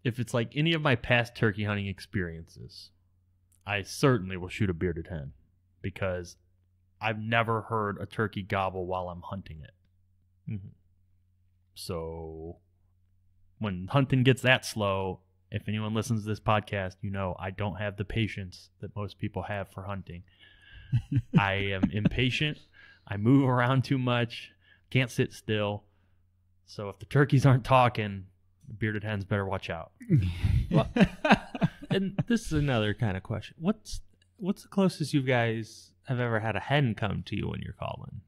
If it's like any of my past turkey hunting experiences, I certainly will shoot a bearded hen because I've never heard a turkey gobble while I'm hunting it. Mm-hmm. So when hunting gets that slow, if anyone listens to this podcast, I don't have the patience that most people have for hunting. I am impatient. I move around too much. Can't sit still. So if the turkeys aren't talking, the bearded hens better watch out. Well, and this is another kind of question. What's the closest you guys have ever had a hen come to you when you're calling?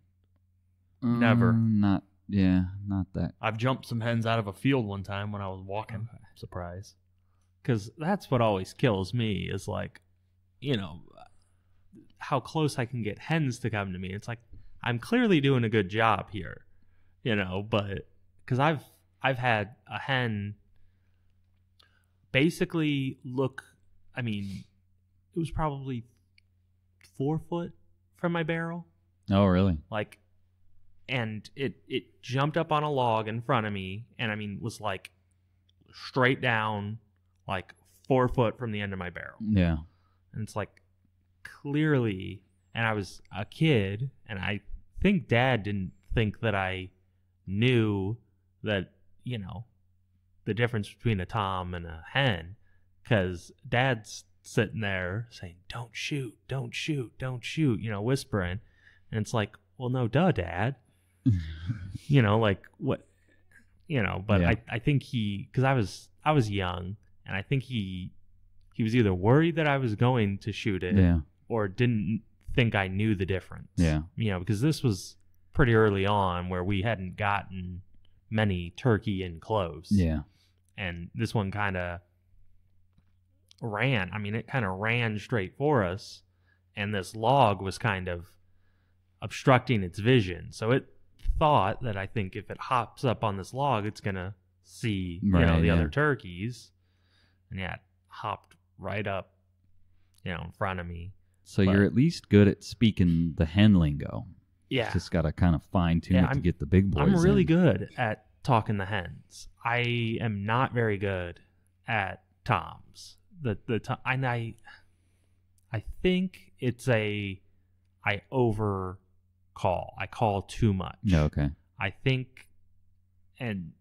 Never. Not that. I've jumped some hens out of a field one time when I was walking. Okay. Surprise. Because that's what always kills me is like, how close I can get hens to come to me. It's like, I'm clearly doing a good job here, but because I've had a hen basically look, it was probably 4 foot from my barrel. Oh, really? And it jumped up on a log in front of me and was like straight down, like 4 foot from the end of my barrel. Yeah. And it's like clearly, and I was a kid, and I think Dad didn't think that I knew that, the difference between a tom and a hen, because Dad's sitting there saying, don't shoot, don't shoot, don't shoot, whispering. And it's like, well, no, duh, Dad. Like what, but yeah. I think because I was young, and I think he was either worried that I was going to shoot it or didn't think I knew the difference. Yeah. Because this was pretty early on where we hadn't gotten many turkey in close. Yeah. And this one kind of ran. It kind of ran straight for us, and this log was kind of obstructing its vision. So it thought that I think if it hops up on this log, it's going to see, the other turkeys. And it hopped right up, in front of me. So you're at least good at speaking the hen lingo. Yeah. Just got to kind of fine tune it to get the big boys. I'm really in. good at talking the hens. I am not very good at toms. I think it's I overcall. I call too much. Yeah, okay. I think, and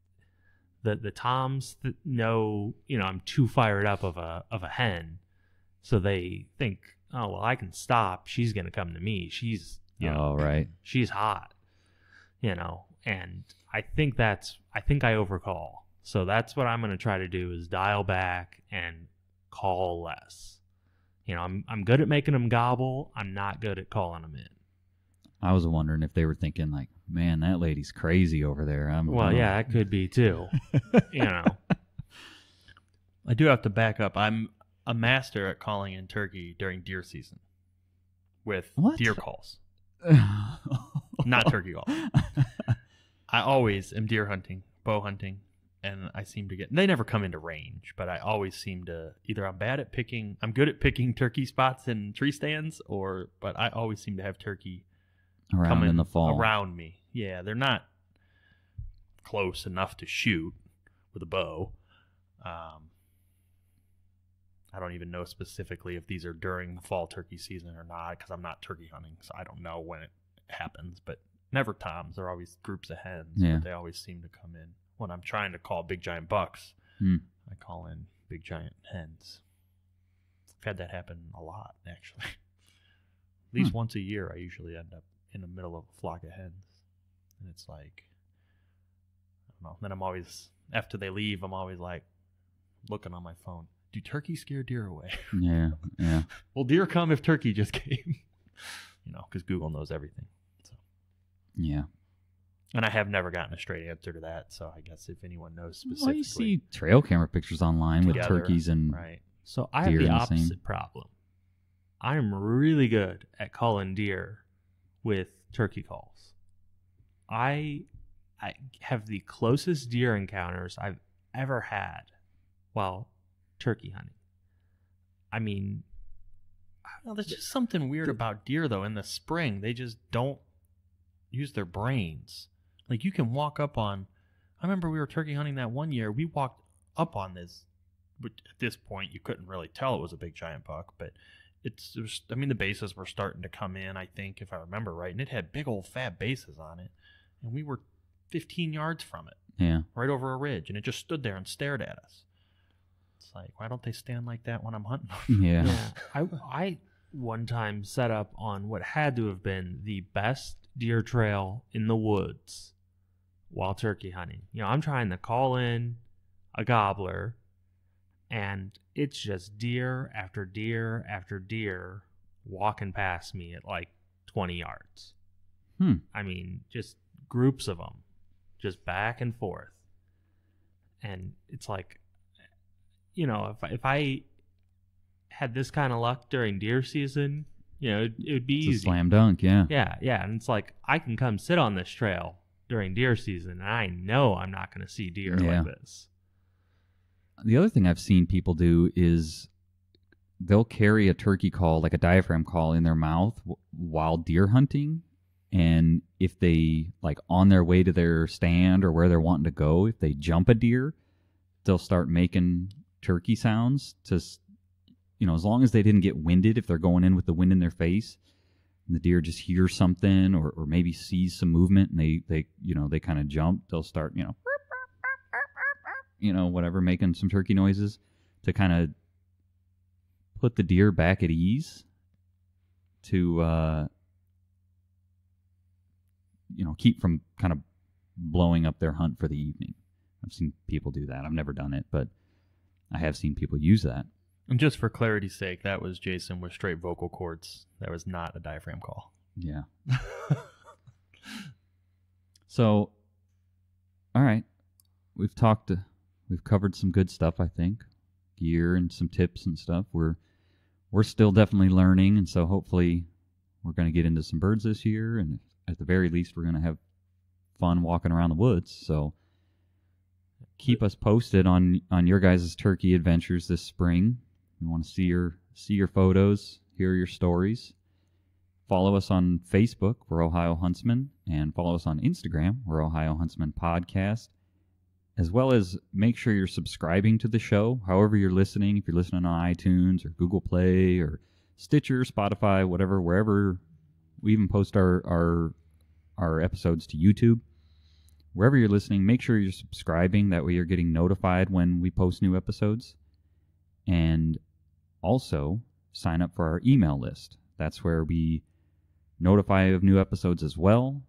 the toms that know, I'm too fired up of a hen, so they think, oh well, I can stop. She's gonna come to me. She's right. She's hot, and I think I overcall. So that's what I'm gonna try to do is dial back and call less. I'm good at making them gobble. I'm not good at calling them in. I was wondering if they were thinking like, man, that lady's crazy over there. Well, yeah, that could be too. You know. I do have to back up. I'm a master at calling in turkey during deer season with What? deer calls, not turkey calls. I always am deer hunting, bow hunting, and I seem to get. They never come into range, but I always seem to either I'm good at picking turkey spots in tree stands, but I always seem to have turkey around coming in the fall. around me. Yeah, they're not close enough to shoot with a bow. I don't even know specifically if these are during the fall turkey season or not, because I'm not turkey hunting, so I don't know when it happens. But never toms. They're always groups of hens, but they always seem to come in. When I'm trying to call big giant bucks, I call in big giant hens. I've had that happen a lot, actually. At least once a year, I usually end up in the middle of a flock of hens. And it's like, I don't know. Then I'm always, after they leave, I'm always like looking on my phone. Do turkeys scare deer away? Yeah. Will deer come if turkey just came? You know, because Google knows everything. So. Yeah. And I have never gotten a straight answer to that. So I guess if anyone knows specifically. Well, you see trail camera pictures online with turkeys and right. So I have the opposite problem. I'm really good at calling deer with turkey calls. I have the closest deer encounters I've ever had while turkey hunting. I mean, I don't know, there's just something weird about deer, though. In the spring, they just don't use their brains. Like, you can walk up on... I remember we were turkey hunting that one year. We walked up on this... But at this point, you couldn't really tell it was a big giant buck, but the bases were starting to come in, I think, if I remember right, and it had big old fat bases on it, and we were 15 yards from it. Yeah. Right over a ridge, and it just stood there and stared at us. It's like, why don't they stand like that when I'm hunting? Yeah. I one time set up on what had to have been the best deer trail in the woods while turkey hunting. You know, I'm trying to call in a gobbler, and it's just deer after deer after deer walking past me at like 20 yards. I mean, just groups of them, just back and forth. And it's like, you know, if I had this kind of luck during deer season, you know, it would be It's easy. a slam dunk, yeah. Yeah. And it's like, I can come sit on this trail during deer season, and I know I'm not going to see deer like this. The other thing I've seen people do is they'll carry a turkey call, like a diaphragm call, in their mouth while deer hunting. And if they, like, on their way to their stand or where they're wanting to go, if they jump a deer, they'll start making turkey sounds to, you know, as long as they didn't get winded, if they're going in with the wind in their face, and the deer just hears something or maybe sees some movement and they kind of jump, they'll start, whatever, making some turkey noises to kind of put the deer back at ease to, keep from kind of blowing up their hunt for the evening. I've seen people do that. I've never done it, but I have seen people use that. And just for clarity's sake, that was Jason with straight vocal cords. That was not a diaphragm call. Yeah. So, all right. We've covered some good stuff, I think. Gear and some tips and stuff. We're still definitely learning, and so hopefully we're going to get into some birds this year, and at the very least we're going to have fun walking around the woods. So keep us posted on your guys' turkey adventures this spring. We want to see your photos, hear your stories. Follow us on Facebook, we're Ohio Huntsman, and follow us on Instagram, we're Ohio Huntsman Podcast, as well as make sure you're subscribing to the show, however you're listening. If you're listening on iTunes or Google Play or Stitcher, Spotify, whatever, wherever. We even post our episodes to YouTube. Wherever you're listening, make sure you're subscribing. That way you're getting notified when we post new episodes. And also sign up for our email list. That's where we notify of new episodes as well.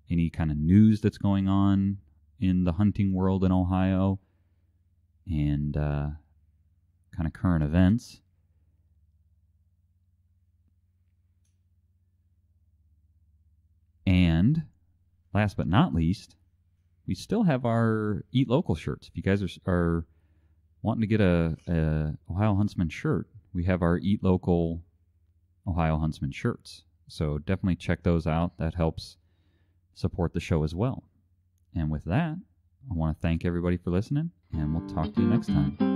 Any kind of news that's going on in the hunting world in Ohio. And kind of current events. And last but not least, we still have our Eat Local shirts. If you guys are wanting to get a Ohio Huntsman shirt, we have our Eat Local Ohio Huntsman shirts. So definitely check those out. That helps support the show as well. And with that, I want to thank everybody for listening, and we'll talk to you next time.